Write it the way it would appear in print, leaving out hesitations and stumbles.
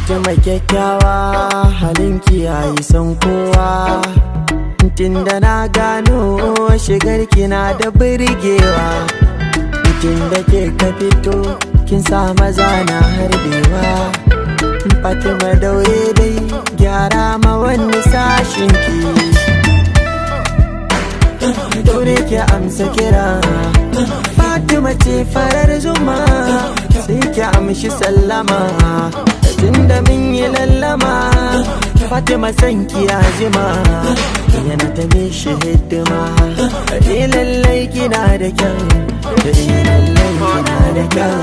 Fatima kyakkyawa halinki yayi son kowa, tunda na gano shigarki na da birgewa. Tunda ke ka fito kin sa maza na harbewa. Fatima daure dai gyara ma wani sashinki, daure ki amsa kira. Fatima ce farar zuma sai ki amshi sallama, tunda min yi lallama. Fatima san ki ya jima yana ta mishi hidima. Lallai kina da kyau, lallai kina da kyau.